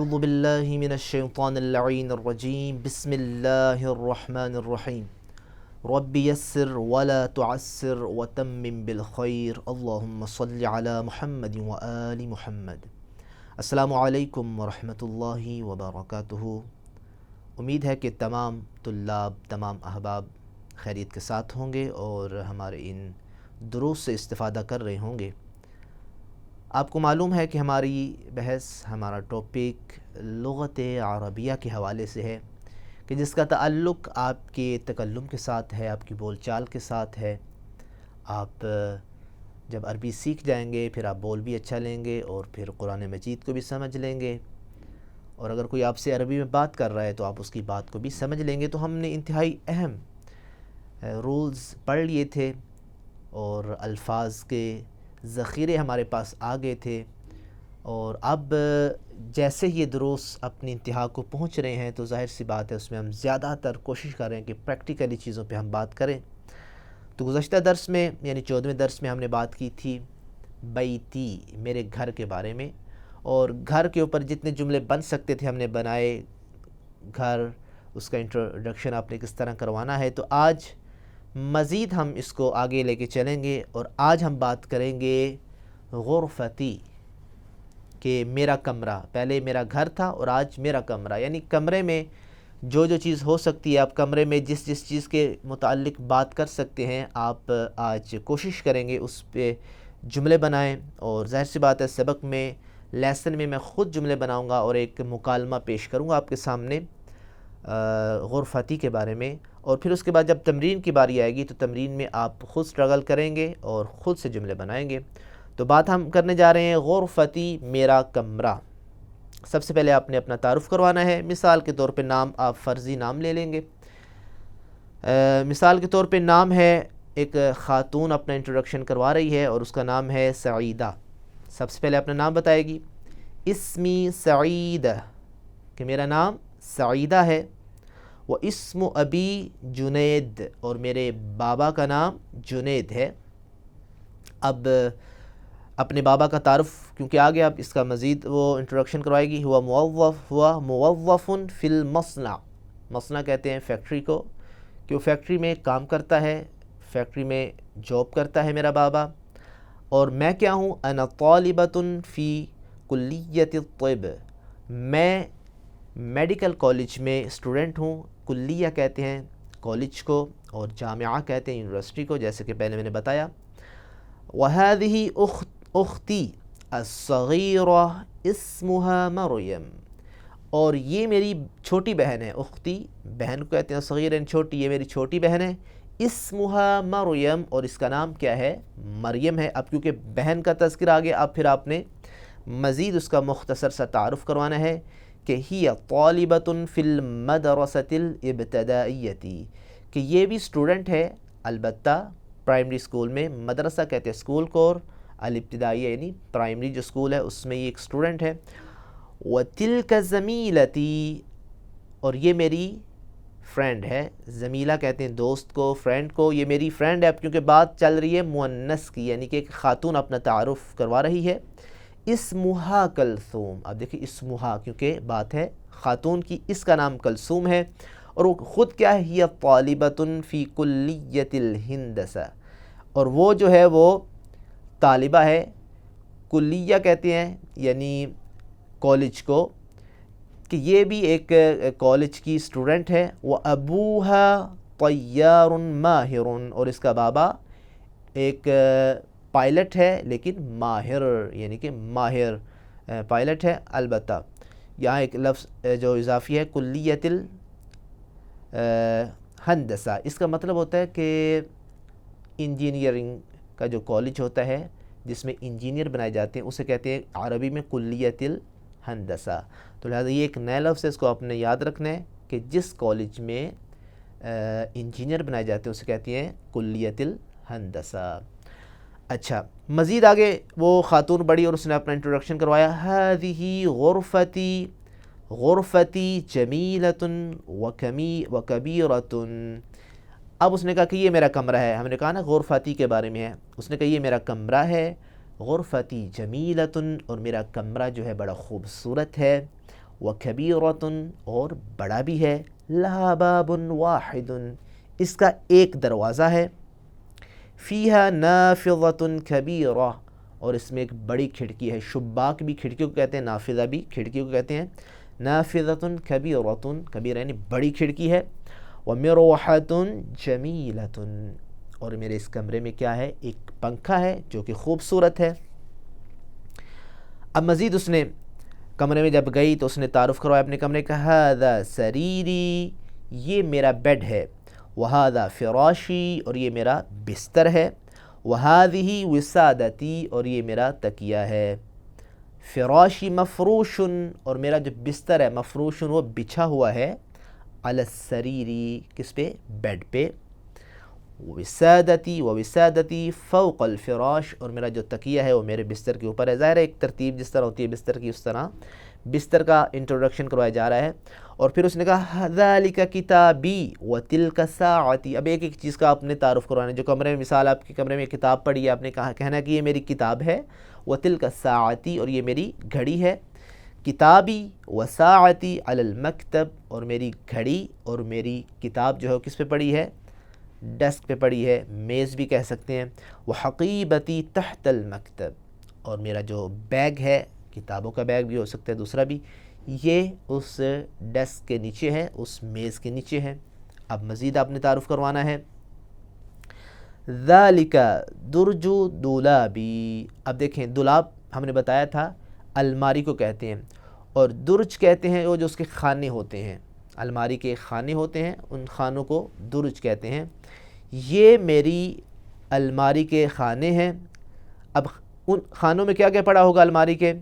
اعوذ باللہ من الشیطان اللعین الرجیم بسم اللہ الرحمن الرحیم رب یسر ولا تعسر وتمم بالخیر اللہم صل علی محمد وآل محمد۔ السلام علیکم ورحمۃ اللہ وبرکاتہ۔ امید ہے کہ تمام طلاب، تمام احباب خیریت کے ساتھ ہوں گے اور ہمارے ان دروس سے استفادہ کر رہے ہوں گے۔ آپ کو معلوم ہے کہ ہماری بحث، ہمارا ٹاپک لغت عربیہ کے حوالے سے ہے، کہ جس کا تعلق آپ کے تکلم کے ساتھ ہے، آپ کی بول چال کے ساتھ ہے۔ آپ جب عربی سیکھ جائیں گے پھر آپ بول بھی اچھا لیں گے اور پھر قرآن مجید کو بھی سمجھ لیں گے، اور اگر کوئی آپ سے عربی میں بات کر رہا ہے تو آپ اس کی بات کو بھی سمجھ لیں گے۔ تو ہم نے انتہائی اہم رولز پڑھ لیے تھے اور الفاظ کے ذخیرے ہمارے پاس آ گئے تھے، اور اب جیسے یہ دروس اپنی انتہا کو پہنچ رہے ہیں تو ظاہر سی بات ہے اس میں ہم زیادہ تر کوشش کر رہے ہیں کہ پریکٹیکلی چیزوں پہ ہم بات کریں۔ تو گزشتہ درس میں یعنی 14ویں درس میں ہم نے بات کی تھی بیتی، میرے گھر کے بارے میں، اور گھر کے اوپر جتنے جملے بن سکتے تھے ہم نے بنائے۔ گھر، اس کا انٹروڈکشن آپ نے کس طرح کروانا ہے۔ تو آج مزید ہم اس کو آگے لے کے چلیں گے، اور آج ہم بات کریں گے غرفتی، کہ میرا کمرہ۔ پہلے میرا گھر تھا اور آج میرا کمرہ، یعنی کمرے میں جو جو چیز ہو سکتی ہے، آپ کمرے میں جس جس چیز کے متعلق بات کر سکتے ہیں، آپ آج کوشش کریں گے اس پہ جملے بنائیں۔ اور ظاہر سی بات ہے سبق میں، لیسن میں خود جملے بناؤں گا اور ایک مکالمہ پیش کروں گا آپ کے سامنے غرفتی کے بارے میں، اور پھر اس کے بعد جب تمرین کی باری آئے گی تو تمرین میں آپ خود سٹرگل کریں گے اور خود سے جملے بنائیں گے۔ تو بات ہم کرنے جا رہے ہیں غرفتی، میرا کمرہ۔ سب سے پہلے آپ نے اپنا تعارف کروانا ہے۔ مثال کے طور پہ نام، آپ فرضی نام لے لیں گے۔ مثال کے طور پہ نام ہے، ایک خاتون اپنا انٹروڈکشن کروا رہی ہے اور اس کا نام ہے سعیدہ۔ سب سے پہلے اپنا نام بتائے گی، اسمی سعیدہ، کہ میرا نام سعیدہ ہے۔ واسم ابی جنید، اور میرے بابا کا نام جنید ہے۔ اب اپنے بابا کا تعارف کیونکہ آگے اب اس کا مزید وہ انٹروڈکشن کروائے گی۔ ہوا موظف فی المصنع، مصنع کہتے ہیں فیکٹری کو، کہ وہ فیکٹری میں کام کرتا ہے، فیکٹری میں جاب کرتا ہے میرا بابا۔ اور میں کیا ہوں؟ انا طالبۃ فی کلیۃ الطب، میں میڈیکل کالج میں اسٹوڈنٹ ہوں۔ کلیہ کہتے ہیں کالج کو، اور جامعہ کہتے ہیں یونیورسٹی کو، جیسے کہ پہلے میں نے بتایا۔ وَهَذِهِ اختی الصغیرہ اسمها مریم، اور یہ میری چھوٹی بہن ہے۔ اختی، بہن کو کہتے ہیں، صغیر یعنی چھوٹی، یہ میری چھوٹی بہن ہے۔ اسمها مریم، اور اس کا نام کیا ہے؟ مریم ہے۔ اب کیونکہ بہن کا تذکرہ آ گیا، اب پھر آپ نے مزید اس کا مختصر سا تعارف کروانا ہے، کہ ہی طالبۃ فی المدرسۃ الابتدائیۃ، کہ یہ بھی اسٹوڈنٹ ہے، البتہ پرائمری اسکول میں، مدرسہ کہتے ہیں اسکول کو، اور الابتدائیہ یعنی پرائمری جو اسکول ہے اس میں یہ ایک اسٹوڈنٹ ہے۔ وَتِلْكَ زَمِيلَتِي، اور یہ میری فرینڈ ہے۔ زمیلہ کہتے ہیں دوست کو، فرینڈ کو، یہ میری فرینڈ ہے۔ اب کیونکہ بات چل رہی ہے مؤنث کی، یعنی کہ ایک خاتون اپنا تعارف کروا رہی ہے۔ اسمہا کلثوم، اب دیکھیں اسمہا، کیونکہ بات ہے خاتون کی، اس کا نام کلثوم ہے، اور وہ خود کیا ہے؟ ہی طالبۃ فی کلیۃ الہندسہ، اور وہ جو ہے وہ طالبہ ہے، کلیہ کہتے ہیں یعنی کالج کو، کہ یہ بھی ایک کالج کی اسٹوڈنٹ ہے۔ وَأَبُوهَا طَيَّارٌ مَاهِرٌ، اور اس کا بابا ایک پائلٹ ہے، لیکن ماہر یعنی کہ ماہر پائلٹ ہے۔ البتہ یہاں ایک لفظ جو اضافی ہے، کلیۃ الہندسہ، اس کا مطلب ہوتا ہے کہ انجینئرنگ کا جو کالج ہوتا ہے جس میں انجینئر بنائے جاتے ہیں، اسے کہتے ہیں عربی میں کلیۃ الہندسہ۔ تو لہٰذا یہ ایک نیا لفظ ہے، اس کو آپ نے یاد رکھنا ہے، کہ جس کالج میں انجینئر بنائے جاتے ہیں اسے کہتے ہیں کلیۃ الہندسہ۔ اچھا، مزید آگے وہ خاتون بڑی اور اس نے اپنا انٹروڈکشن کروایا۔ هذه غرفتی، غرفتی جمیلۃ وکبیرۃ، اب اس نے کہا کہ یہ میرا کمرہ ہے۔ ہم نے کہا نا غرفتی کے بارے میں ہے، اس نے کہا یہ میرا کمرہ ہے۔ غرفتی جمیلۃ، اور میرا کمرہ جو ہے بڑا خوبصورت ہے۔ وَكَبِيرَةٌ اور بڑا بھی ہے، لَهَا بَابٌ وَاحِدٌ اس کا ایک دروازہ ہے، فِيهَا نَافِذَةٌ كَبِيرَةٌ اور اس میں ایک بڑی کھڑکی ہے، شباک بھی کھڑکیوں کو کہتے ہیں، نافذہ بھی کھڑکیوں کو کہتے ہیں، نَافِذَةٌ كَبِيرَةٌ کبیرہ یعنی بڑی کھڑکی ہے، وَمِرْوَحَةٌ جَمِيلَةٌ اور میرے اس کمرے میں کیا ہے، ایک پنکھا ہے جو کہ خوبصورت ہے۔ اب مزید اس نے کمرے میں جب گئی تو اس نے تعارف کروایا اپنے کمرے کا، هَذَا سَرِيرِي یہ میرا بیڈ ہے، وَهَذَا فِرَاشِي اور یہ میرا بستر ہے، وَهَذِهِ وِسَادَتِي اور یہ میرا تکیہ ہے، فراشی مفروشن اور میرا جو بستر ہے مفروشن وہ بچھا ہوا ہے، علی السریری کس پہ، بیڈ پہ، وسادتی فوق الفراش اور میرا جو تکیہ ہے وہ میرے بستر کے اوپر ہے۔ ظاہر ہے ایک ترتیب جس طرح ہوتی ہے بستر کی اس طرح بستر کا انٹروڈکشن کروایا جا رہا ہے۔ اور پھر اس نے کہا ذالک کتابی وتلک ساعتی، اب ایک ایک چیز کا آپ نے تعارف کروانا ہے۔ جو کمرے میں مثال آپ کے کمرے میں کتاب پڑھی ہے، آپ نے کہنا کہ یہ میری کتاب ہے، وتلک ساعتی اور یہ میری گھڑی ہے، کتابی وساعتی علی المکتب اور میری گھڑی اور میری کتاب جو ہے کس پہ پڑی ہے، ڈیسک پہ پڑی ہے، میز بھی کہہ سکتے ہیں، وحقیبتی تحت المکتب اور میرا جو بیگ ہے، کتابوں کا بیگ بھی ہو سکتا ہے دوسرا بھی، یہ اس ڈیسک کے نیچے ہے، اس میز کے نیچے ہے۔ اب مزید آپ نے تعارف کروانا ہے، ذالک درج دولابی، اب دیکھیں دولاب ہم نے بتایا تھا الماری کو کہتے ہیں، اور درج کہتے ہیں وہ جو اس کے خانے ہوتے ہیں، الماری کے خانے ہوتے ہیں ان خانوں کو درج کہتے ہیں۔ یہ میری الماری کے خانے ہیں۔ اب ان خانوں میں کیا کیا پڑا ہوگا الماری کے،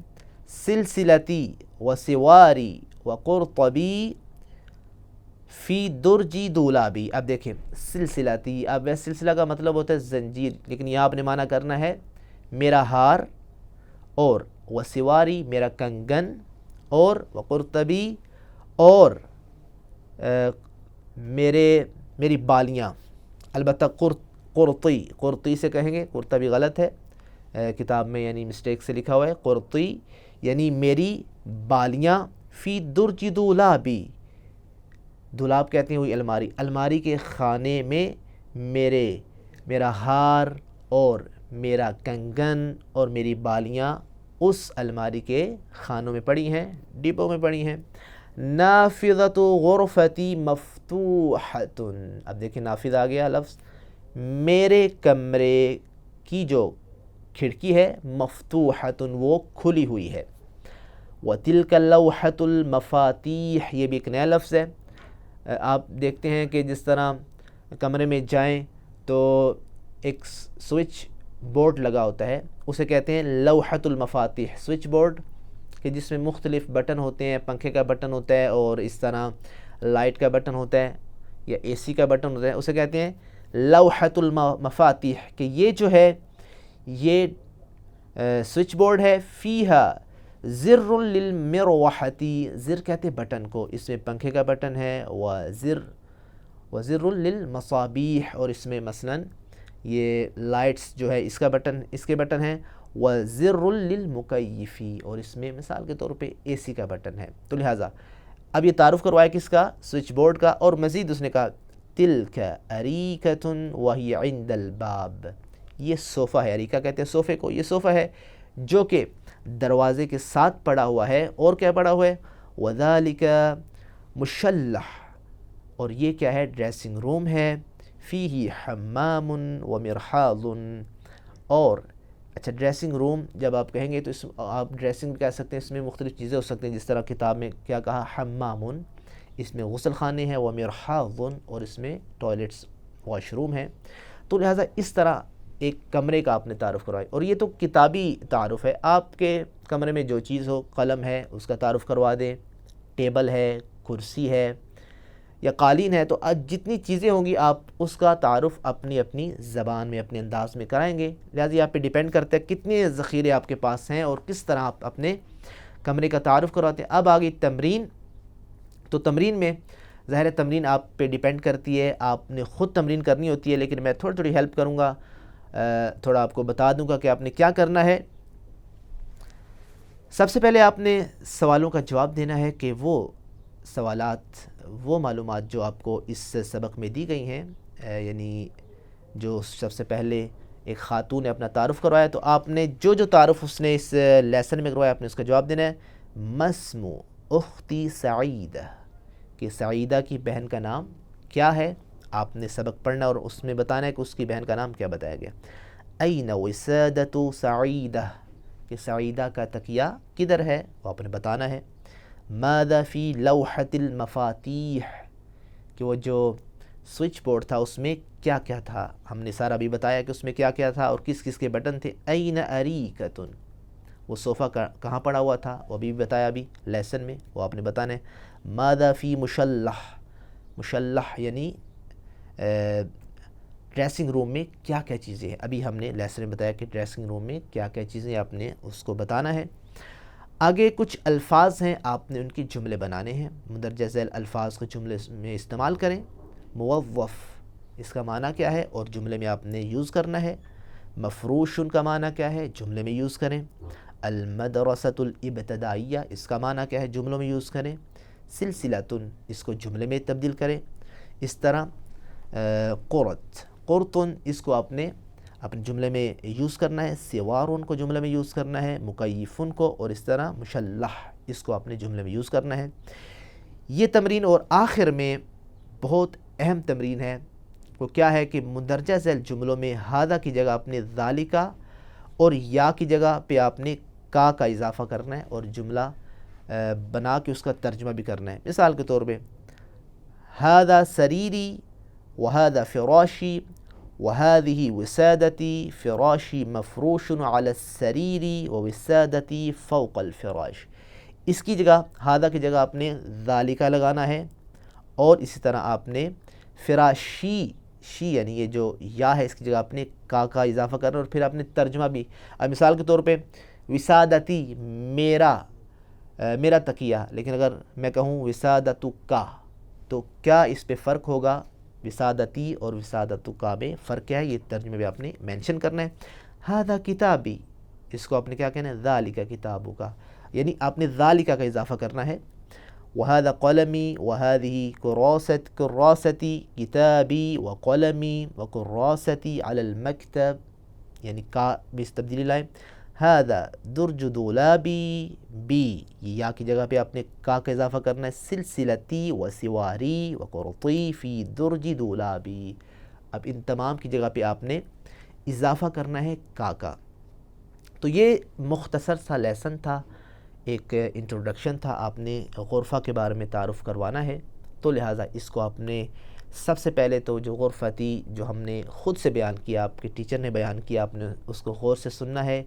سلسلتی و سواری و قرطبی فی درجی دولابی۔ اب دیکھیں سلسلتی، اب ویسے سلسلہ کا مطلب ہوتا ہے زنجیر، لیکن یہاں آپ نے معنی کرنا ہے میرا ہار، اور و سواری میرا کنگن، اور و قرطبی اور میری بالیاں، البتہ قرطی سے کہیں گے، قرطبی غلط ہے کتاب میں، یعنی مسٹیک سے لکھا ہوا ہے قرطی، یعنی میری بالیاں، فی درج دولابی، دولاب کہتے ہیں وہی الماری کے خانے میں میرا ہار اور میرا کنگن اور میری بالیاں اس الماری کے خانوں میں پڑی ہیں، ڈبوں میں پڑی ہیں۔ نافذۃ غرفتی مفتوحۃ، اب دیکھیں نافذ آ گیا لفظ، میرے کمرے کی جو کھڑکی ہے مفتوحۃ وہ کھلی ہوئی ہے، وتلک لوحۃ المفاتیح یہ بھی ایک نیا لفظ ہے۔ آپ دیکھتے ہیں کہ جس طرح کمرے میں جائیں تو ایک سوئچ بورڈ لگا ہوتا ہے، اسے کہتے ہیں لوحۃ المفاتیح، سوئچ بورڈ کہ جس میں مختلف بٹن ہوتے ہیں، پنکھے کا بٹن ہوتا ہے اور اس طرح لائٹ کا بٹن ہوتا ہے یا اے سی کا بٹن ہوتا ہے، اسے کہتے ہیں لوحۃ المفاتیح، کہ یہ جو ہے یہ سوئچ بورڈ ہے، فیہا زر للمروحتی، زر کہتے ہیں بٹن کو، اس میں پنکھے کا بٹن ہے، وزر للمصابیح اور اس میں مثلاً یہ لائٹس جو ہے اس کے بٹن ہیں، وزر للمکیفی اور اس میں مثال کے طور پہ اے سی کا بٹن ہے۔ تو لہٰذا اب یہ تعارف کروایا کس کا، سوئچ بورڈ کا، اور مزید اس نے کہا تلک اریکۃ وہی عند الباب، یہ صوفہ ہے، اریکہ کہتے ہیں صوفے کو، یہ صوفہ ہے جو کہ دروازے کے ساتھ پڑا ہوا ہے، اور کیا پڑا ہوا ہے، وذالک مشلح اور یہ کیا ہے، ڈریسنگ روم ہے، فیہ حمام ومرحاض اور اچھا ڈریسنگ روم جب آپ کہیں گے تو آپ ڈریسنگ کہہ سکتے ہیں، اس میں مختلف چیزیں ہو سکتی ہیں، جس طرح کتاب میں کیا کہا حمام، اس میں غسل خانے ہیں، ومرحاض اور اس میں ٹوائلٹس واش روم ہیں۔ تو لہٰذا اس طرح ایک کمرے کا آپ نے تعارف کروایا، اور یہ تو کتابی تعارف ہے، آپ کے کمرے میں جو چیز ہو، قلم ہے اس کا تعارف کروا دیں، ٹیبل ہے، کرسی ہے یا قالین ہے، تو جتنی چیزیں ہوں گی آپ اس کا تعارف اپنی زبان میں اپنے انداز میں کرائیں گے۔ لہٰذا آپ پہ ڈیپینڈ کرتا ہے کتنے ذخیرے آپ کے پاس ہیں اور کس طرح آپ اپنے کمرے کا تعارف کرواتے ہیں۔ اب آگئی تمرین، تو تمرین میں ظاہر تمرین آپ پہ ڈیپینڈ کرتی ہے، آپ نے خود تمرین کرنی ہوتی ہے، لیکن میں تھوڑی ہیلپ کروں گا، تھوڑا آپ کو بتا دوں گا کہ آپ نے کیا کرنا ہے۔ سب سے پہلے آپ نے سوالوں کا جواب دینا ہے کہ وہ سوالات، وہ معلومات جو آپ کو اس سبق میں دی گئی ہیں، یعنی جو سب سے پہلے ایک خاتون نے اپنا تعارف کروایا، تو آپ نے جو تعارف اس نے اس لیسن میں کروایا، آپ نے اس کا جواب دینا ہے مسمو اختی سعیدہ، کہ سعیدہ کی بہن کا نام کیا ہے. آپ نے سبق پڑھنا اور اس میں بتانا ہے کہ اس کی بہن کا نام کیا بتایا گیا. این وسادۃ سعیدہ، کہ سعیدہ کا تکیہ کدھر ہے، وہ آپ نے بتانا ہے. ماذا فی لوحۃ المفاتیح، کہ وہ جو سوئچ بورڈ تھا اس میں کیا کیا تھا، ہم نے سارا بھی بتایا کہ اس میں کیا کیا تھا اور کس کس کے بٹن تھے. این اریکۃ، وہ صوفہ کہاں پڑا ہوا تھا وہ بھی بتایا ابھی لیسن میں، وہ آپ نے بتانا ہے. ماذا فی مشلح، مشلح یعنی ڈریسنگ روم میں کیا کیا چیزیں ہیں، ابھی ہم نے لیسن میں بتایا کہ ڈریسنگ روم میں کیا کیا چیزیں آپ نے اس کو بتانا ہے. آگے کچھ الفاظ ہیں، آپ نے ان کے جملے بنانے ہیں، مندرجہ ذیل الفاظ کو جملے میں استعمال کریں. موظف، اس کا معنی کیا ہے اور جملے میں آپ نے یوز کرنا ہے. مفروشن کا معنی کیا ہے، جملے میں یوز کریں. المدرسۃ الابتدائیہ، اس کا معنی کیا ہے، جملوں میں یوز کریں. سلسلۃن، اس کو جملے میں تبدیل کریں. اس طرح قرۃ، قرطن، اس کو آپ نے اپنے جملے میں یوز کرنا ہے. سوارن کو جملے میں یوز کرنا ہے، مکیفن کو، اور اس طرح مشلح، اس کو اپنے جملے میں یوز کرنا ہے. یہ تمرین، اور آخر میں بہت اہم تمرین ہے، وہ کیا ہے کہ مندرجہ ذیل جملوں میں ہذا کی جگہ آپ نے ذالکا اور یا کی جگہ پہ آپ نے کا اضافہ کرنا ہے اور جملہ بنا کے اس کا ترجمہ بھی کرنا ہے. مثال کے طور پہ ہذا سریری وہذا فراشی وهذه وسادتی، فراشی مفروش علی السریر ووسادتی فوق الفراش. اس کی جگہ ہذا کی جگہ آپ نے ذالکا لگانا ہے، اور اسی طرح آپ نے فراشی، شی یعنی یہ جو یا ہے، اس کی جگہ آپ نے کا اضافہ کرنا، اور پھر آپ نے ترجمہ بھی. اب مثال کے طور پہ وسادتی، میرا تکیہ، لیکن اگر میں کہوں وسادتو کا، تو کیا اس پہ فرق ہوگا، وسادتی اور وسادتو کا میں فرق کیا ہے، یہ ترجمے بھی آپ نے مینشن کرنا ہے. ہذا کتابی، اس کو آپ نے کیا کہنا ہے، ذالک کتابو کا، یعنی آپ نے ذالک کا اضافہ کرنا ہے. وهذا قلمی وهذه کراستي کتابی وقلمی وکراستي على المکتب، یعنی کا بھی اس تبدیلی لائیں. هذا درج دولابی، بی یا کی جگہ پہ آپ نے کا اضافہ کرنا ہے. سلسلتی وسواری وقرطی فی درج دولابی، اب ان تمام کی جگہ پہ آپ نے اضافہ کرنا ہے کا. تو یہ مختصر سا لیسن تھا، ایک انٹروڈکشن تھا. آپ نے غرفہ کے بارے میں تعارف کروانا ہے، تو لہٰذا اس کو آپ نے سب سے پہلے تو جو غرفہ تھی، جو ہم نے خود سے بیان کیا، آپ کے ٹیچر نے بیان کیا، آپ نے اس کو غور سے سننا ہے،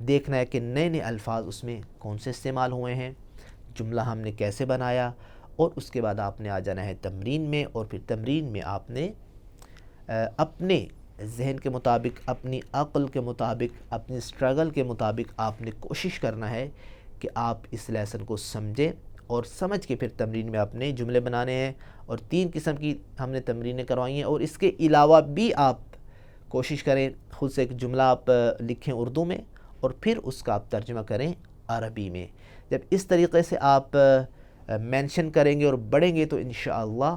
دیکھنا ہے کہ نئے نئے الفاظ اس میں کون سے استعمال ہوئے ہیں، جملہ ہم نے کیسے بنایا، اور اس کے بعد آپ نے آ جانا ہے تمرین میں، اور پھر تمرین میں آپ نے اپنے ذہن کے مطابق، اپنی عقل کے مطابق، اپنی اسٹرگل کے مطابق آپ نے کوشش کرنا ہے کہ آپ اس لیسن کو سمجھیں، اور سمجھ کے پھر تمرین میں آپ نے جملے بنانے ہیں. اور 3 قسم کی ہم نے تمرینیں کروائی ہیں، اور اس کے علاوہ بھی آپ کوشش کریں خود سے ایک جملہ آپ لکھیں اردو میں، اور پھر اس کا آپ ترجمہ کریں عربی میں. جب اس طریقے سے آپ مینشن کریں گے اور بڑھیں گے، تو انشاءاللہ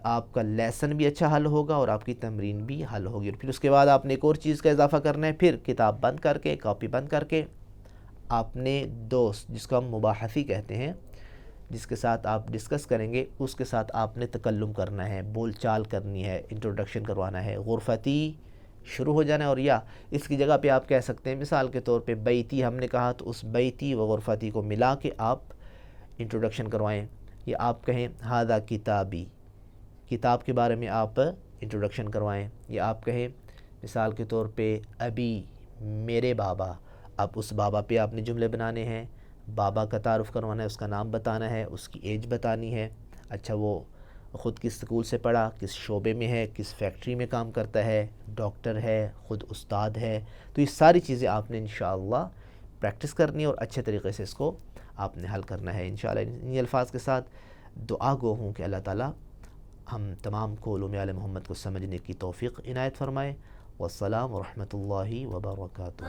آپ کا لیسن بھی اچھا حل ہوگا اور آپ کی تمرین بھی حل ہوگی. اور پھر اس کے بعد آپ نے ایک اور چیز کا اضافہ کرنا ہے، پھر کتاب بند کر کے، کاپی بند کر کے، آپ نے دوست، جس کو ہم مباحثی کہتے ہیں، جس کے ساتھ آپ ڈسکس کریں گے، اس کے ساتھ آپ نے تکلم کرنا ہے، بول چال کرنی ہے، انٹروڈکشن کروانا ہے. غرفتی شروع ہو جانا ہے، اور یا اس کی جگہ پہ آپ کہہ سکتے ہیں، مثال کے طور پہ بیتی ہم نے کہا، تو اس بیتی و غرفتی کو ملا کے آپ انٹروڈکشن کروائیں. یا آپ کہیں ہذا کتابی، کتاب کے بارے میں آپ انٹروڈکشن کروائیں. یا آپ کہیں مثال کے طور پہ ابی، میرے بابا، اب اس بابا پہ آپ نے جملے بنانے ہیں، بابا کا تعارف کروانا ہے، اس کا نام بتانا ہے، اس کی ایج بتانی ہے. اچھا وہ خود کس اسکول سے پڑھا، کس شعبے میں ہے، کس فیکٹری میں کام کرتا ہے، ڈاکٹر ہے، خود استاد ہے. تو یہ ساری چیزیں آپ نے انشاءاللہ پریکٹس کرنی ہے، اور اچھے طریقے سے اس کو آپ نے حل کرنا ہے انشاءاللہ. ان الفاظ کے ساتھ دعا گو ہوں کہ اللہ تعالیٰ ہم تمام کو علوم آل محمد کو سمجھنے کی توفیق عنایت فرمائے. والسلام ورحمۃ اللہ وبرکاتہ.